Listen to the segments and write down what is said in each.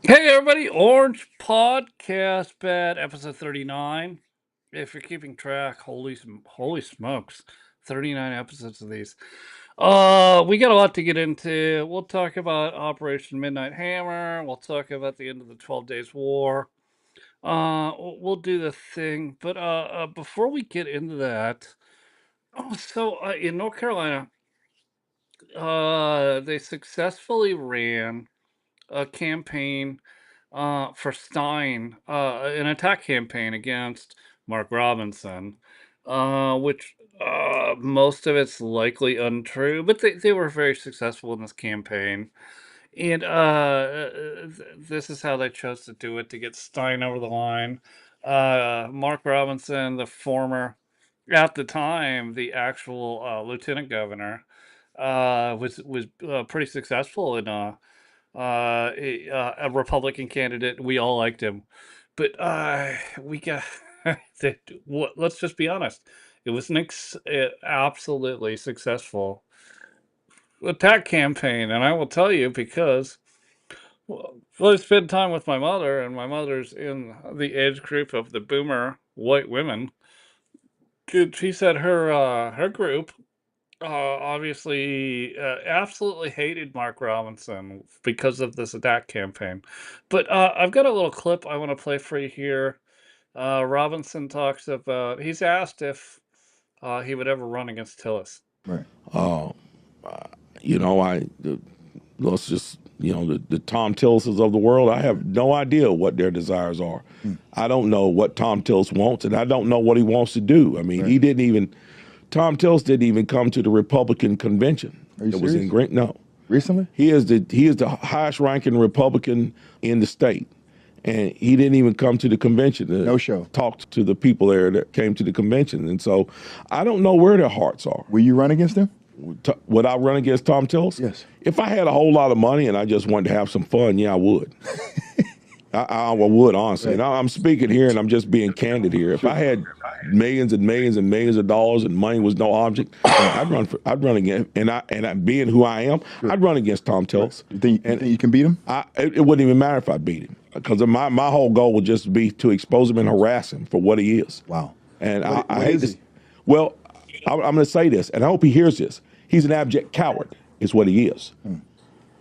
Hey everybody, Orange Podcast Bad, episode 39. If you're keeping track, holy smokes, 39 episodes of these. We got a lot to get into. We'll talk about Operation Midnight Hammer. We'll talk about the end of the 12 Days War. We'll do the thing, but before we get into that, in North Carolina, they successfully ran a campaign for Stein, an attack campaign against Mark Robinson, which most of it's likely untrue, but they were very successful in this campaign. And this is how they chose to do it to get Stein over the line. Mark Robinson, the former, at the time, the actual lieutenant governor, was pretty successful in a Republican candidate. We all liked him, but we got let's just be honest. It was an absolutely successful attack campaign, and I will tell you because I spend time with my mother, and my mother's in the age group of the boomer white women. She said her group obviously absolutely hated Mark Robinson because of this attack campaign. But I've got a little clip I want to play for you here. Robinson talks about, he's asked if he would ever run against Tillis. Right. Uh, you know, let's just, the Tom Tillises of the world, I have no idea what their desires are. Mm. I don't know what Tom Tillis wants, and I don't know what he wants to do. I mean, Right. Tom Tillis didn't even come to the Republican convention. Are you It was in serious? Green. No, Recently? he is the highest ranking Republican in the state, and he didn't even come to the convention to No show. talk to the people there that came to the convention. And so, I don't know where their hearts are. Will you run against him? Would I run against Tom Tillis? Yes. If I had a whole lot of money and I just wanted to have some fun, yeah, I would. I would, honestly. Right. And I'm speaking here and I'm just being candid here. If I had millions and millions and millions of dollars and money was no object, I'd run against, and I being who I am, I'd run against Tom Tillis. You think you can beat him? It wouldn't even matter if I beat him, because my whole goal would just be to expose him and harass him for what he is. Wow. And What I hate is this. he? Well, I'm going to say this, and I hope he hears this. He's an abject coward, is what he is.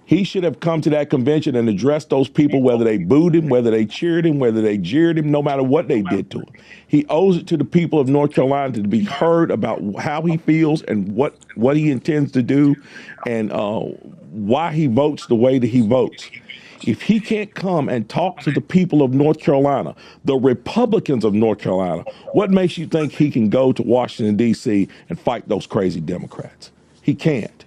He should have come to that convention and addressed those people, whether they booed him, whether they cheered him, whether they jeered him, no matter what they did to him. He owes it to the people of North Carolina to be heard about how he feels and what he intends to do, and why he votes the way that he votes. If he can't come and talk to the people of North Carolina, the Republicans of North Carolina, what makes you think he can go to Washington, D.C. and fight those crazy Democrats? He can't.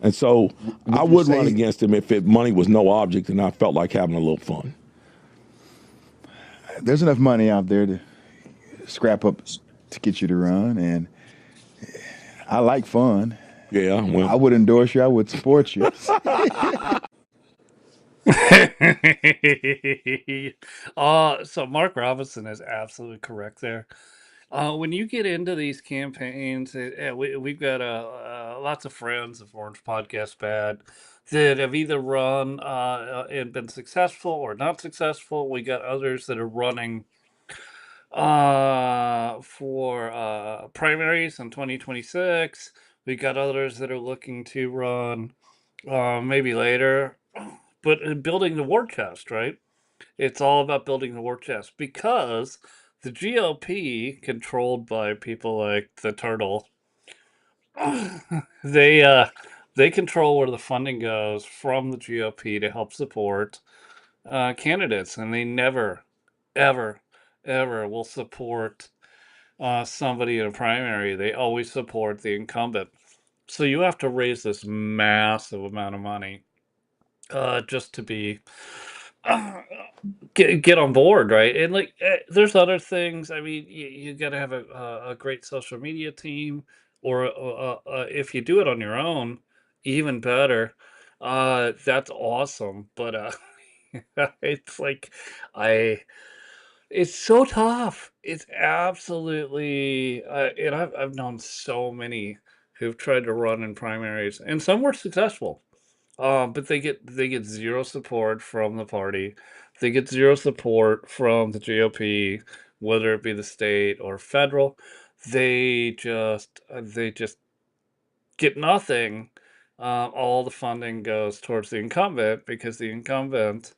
And so I Would you would run say against him if money was no object and I felt like having a little fun. there's enough money out there to scrap up to get you to run? And I like fun. Yeah, I well, would endorse you. I would support you. So Mark Robinson is absolutely correct there. When you get into these campaigns, we've got lots of friends of Orange Podcast Bad that have either run and been successful or not successful. We got others that are running for primaries in 2026. We got others that are looking to run maybe later. But building the war chest, right? It's all about building the war chest because the GOP, controlled by people like the Turtle, they uh, they control where the funding goes from the GOP to help support candidates, and they never, ever, ever will support somebody in a primary. They always support the incumbent. So you have to raise this massive amount of money just to be uh, get on board, right? And like, there's other things. I mean, you got to have a great social media team, or if you do it on your own, even better. That's awesome. But it's like I. It's so tough. It's absolutely, and I've known so many who've tried to run in primaries, and some were successful. But they get zero support from the party. They get zero support from the GOP, whether it be the state or federal. They just get nothing. All the funding goes towards the incumbent because the incumbent,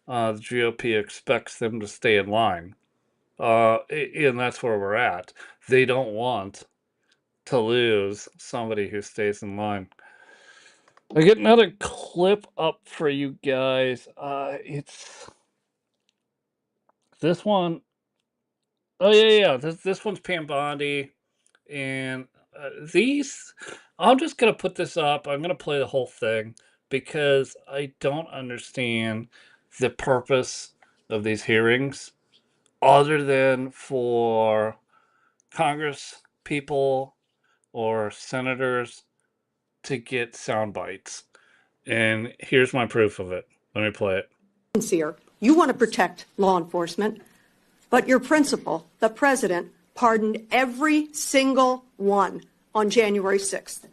the GOP expects them to stay in line. And that's where we're at. They don't want to lose somebody who stays in line. I get another clip up for you guys. It's this one. Oh yeah. This one's Pam Bondi, and these. I'm just gonna put this up. I'm gonna play the whole thing because I don't understand the purpose of these hearings, other than for Congress people or senators to get sound bites. And here's my proof of it. Let me play it. Sincere. You want to protect law enforcement, but your principal, the president, pardoned every single one on January 6th.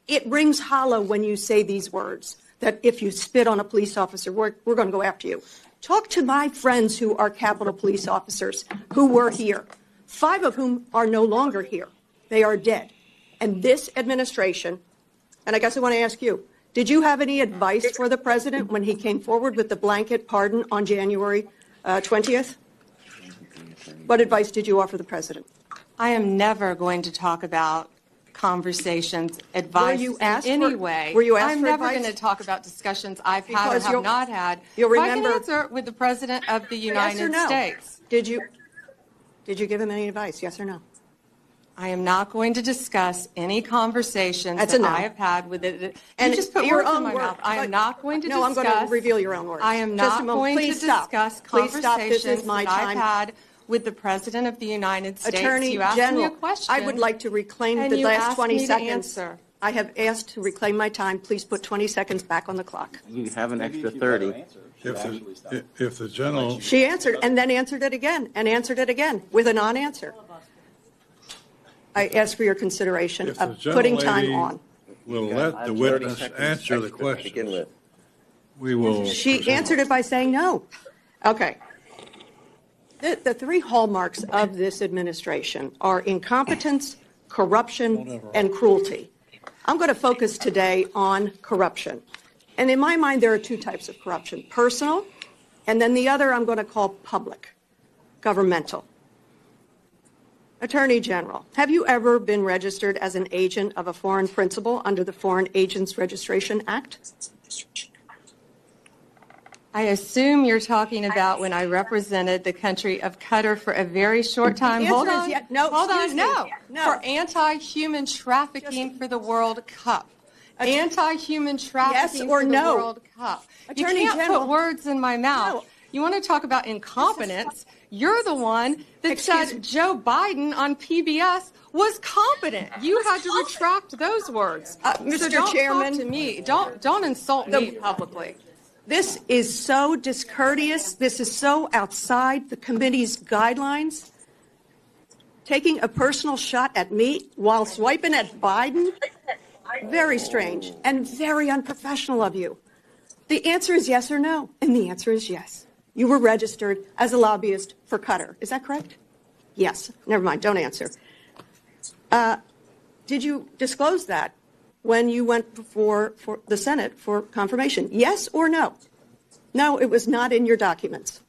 It rings hollow when you say these words, that if you spit on a police officer, we're going to go after you. Talk to my friends who are Capitol Police officers who were here, 5 of whom are no longer here. They are dead. And this administration, and I guess I want to ask you, did you have any advice for the president when he came forward with the blanket pardon on January 20th? What advice did you offer the president? I am never going to talk about conversations, advice Were you in asked any for- way. were you asked I'm for never advice? going to talk about discussions I've had Because or have you'll- not had. you'll If remember- I can answer with the President of the Yes or United no? States. Did you give him any advice? Yes or no? I am not going to discuss any conversations That's a that no. I have had with it. And You just put your words in own my word- mouth. I am but- not going to No, discuss. I'm going to reveal your own words. I am Just a not moment. going Please to stop. discuss Please stop. This is conversations my that I've time. had with the President of the United States. Attorney You asked General, me a question. I would like to reclaim and the you last asked 20 me to seconds. answer. I have asked to reclaim my time. Please put 20 seconds back on the clock. You have an extra 30. If the general, She answered and then answered it again and answered it again with a non-answer. I ask for your consideration if the of putting time gentlelady on. will You let got the 30 witness seconds answer the extra to begin question, with. we will. She proceed. answered it by saying no. Okay. The 3 hallmarks of this administration are incompetence, corruption, and cruelty. I'm going to focus today on corruption. And in my mind, there are 2 types of corruption: personal, and then the other I'm going to call public, governmental. Attorney General, have you ever been registered as an agent of a foreign principal under the Foreign Agents Registration Act? I assume you're talking about when I represented the country of Qatar for a very short time. The Hold answer is on. yes. No, Hold excuse on. me. No. No. For anti-human trafficking for the World Cup. Anti-human trafficking or for the no? World Cup. Attorney You can't General. put words in my mouth. No. You want to talk about incompetence? You're the one that Excuse said me. Joe Biden on PBS was competent. You had to retract those words. So Mr. don't Chairman. talk to me. Don't insult me publicly. This is so discourteous. This is so outside the committee's guidelines. Taking a personal shot at me while swiping at Biden? Very strange and very unprofessional of you. The answer is yes or no, and the answer is yes. You were registered as a lobbyist for Qatar. Is that correct? Yes. Never mind. Don't answer. Did you disclose that when you went before for the Senate for confirmation? Yes or no? No, it was not in your documents.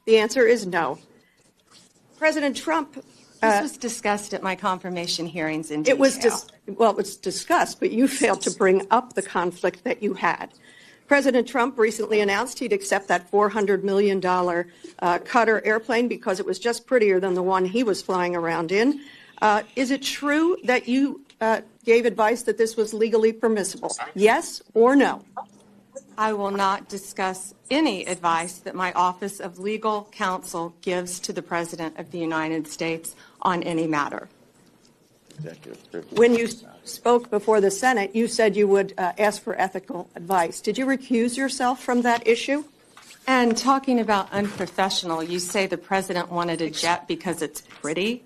The answer is no. President Trump, This was discussed at my confirmation hearings in detail. it was discussed, but you failed to bring up the conflict that you had. President Trump recently announced he'd accept that $400 million Qatar airplane because it was just prettier than the one he was flying around in. Is it true that you gave advice that this was legally permissible? Yes or no? I will not discuss any advice that my Office of Legal Counsel gives to the President of the United States on any matter. Executive privilege. When you spoke before the Senate, you said you would ask for ethical advice. Did you recuse yourself from that issue? And talking about unprofessional, you say the President wanted a jet because it's pretty?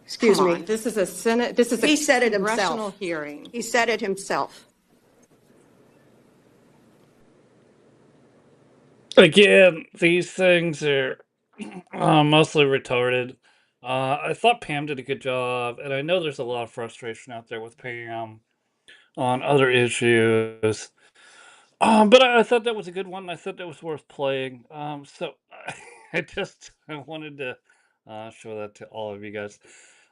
Excuse Come me. on, this is a Senate, this is a He said it congressional himself. hearing. He said it himself. Again, these things are mostly retarded. I thought Pam did a good job, and I know there's a lot of frustration out there with Pam on other issues. But I thought that was a good one. I thought that was worth playing. So I wanted to show that to all of you guys.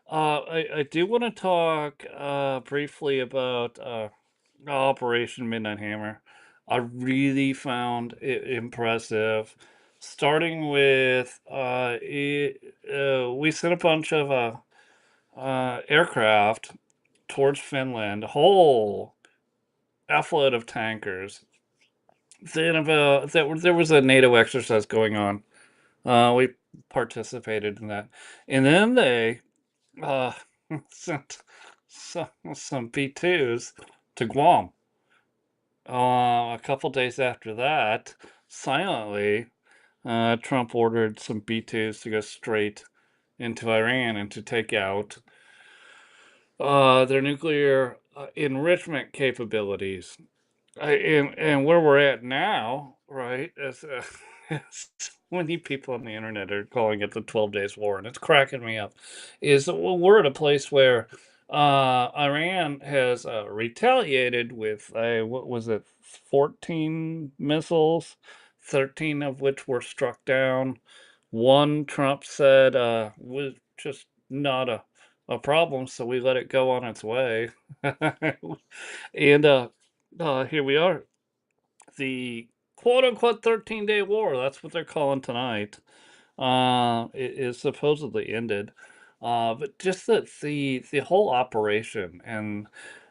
I do want to talk briefly about Operation Midnight Hammer. I really found it impressive. Starting with, we sent a bunch of aircraft towards Finland, a whole effload of tankers. Then there was a NATO exercise going on. We participated in that, and then they uh, sent some B-2s to Guam. A couple days after that, silently, Trump ordered some B-2s to go straight into Iran and to take out their nuclear enrichment capabilities. And where we're at now, right, as so many people on the internet are calling it the 12 Days War, and it's cracking me up, is that we're at a place where Iran has retaliated with, what was it, 14 missiles, 13 of which were struck down. One, Trump said, was just not a problem, so we let it go on its way. And here we are. The quote unquote 13-day war, that's what they're calling tonight, is supposedly ended. But just the whole operation and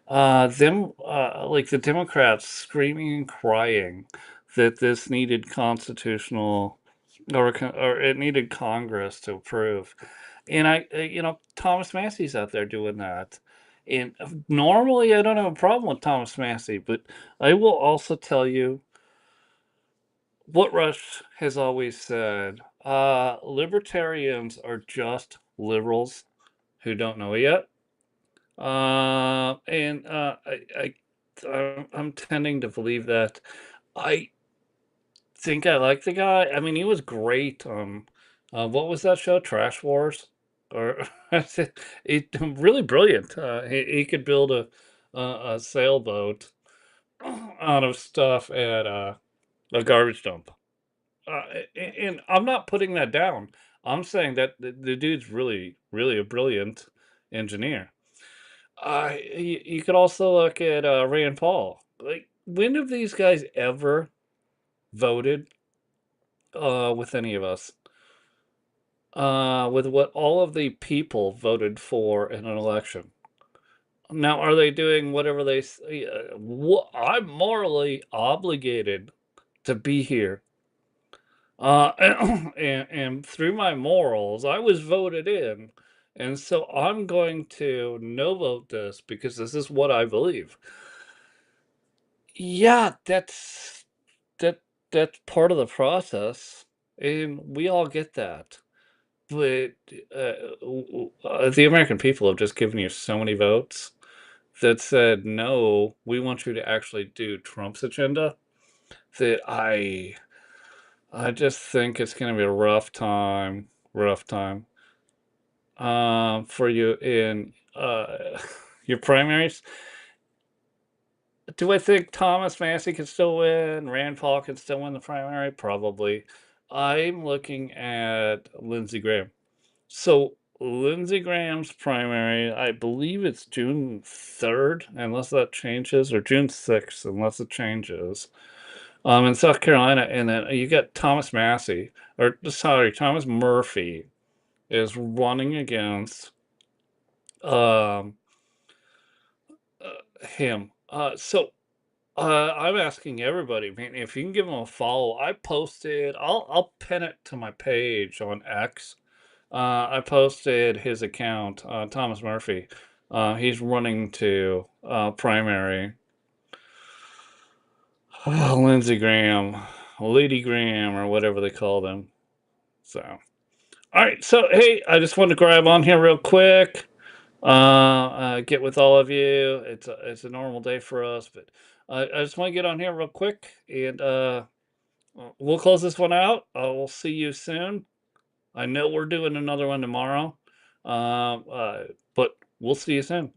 them, like the Democrats screaming and crying that this needed constitutional or it needed Congress to approve. And Thomas Massey's out there doing that. And normally I don't have a problem with Thomas Massey, but I will also tell you what Rush has always said. Libertarians are just liberals who don't know it yet. And I'm tending to believe that. I think I like the guy. I mean, he was great on what was that show? Trash Wars, or it really brilliant. He could build a sailboat out of stuff at a garbage dump. And I'm not putting that down. I'm saying that the dude's really, really a brilliant engineer. You could also look at Rand Paul. Like, when have these guys ever voted with any of us? With what all of the people voted for in an election. Now, are they doing whatever they say? I'm morally obligated to be here. And through my morals, I was voted in. And so I'm going to no vote this because this is what I believe. Yeah, that that's part of the process, and we all get that. But the American people have just given you so many votes that said, no, we want you to actually do Trump's agenda, that I just think it's going to be a rough time for you in your primaries. Do I think Thomas Massey can still win? Rand Paul can still win the primary? Probably. I'm looking at Lindsey Graham. So Lindsey Graham's primary, I believe it's June 3rd, unless that changes, or June 6th, unless it changes. In South Carolina, and then you got Thomas Massey, or sorry, Thomas Murphy is running against um, him. I'm asking everybody, man, if you can give him a follow. I posted, I'll pin it to my page on X. I posted his account, Thomas Murphy. He's running to primary. Lindsey Graham, Lady Graham, or whatever they call them. So, all right. So, hey, I just wanted to grab on here real quick. Get with all of you. It's a normal day for us, but I just want to get on here real quick and We'll close this one out. We'll see you soon. I know we're doing another one tomorrow, but we'll see you soon.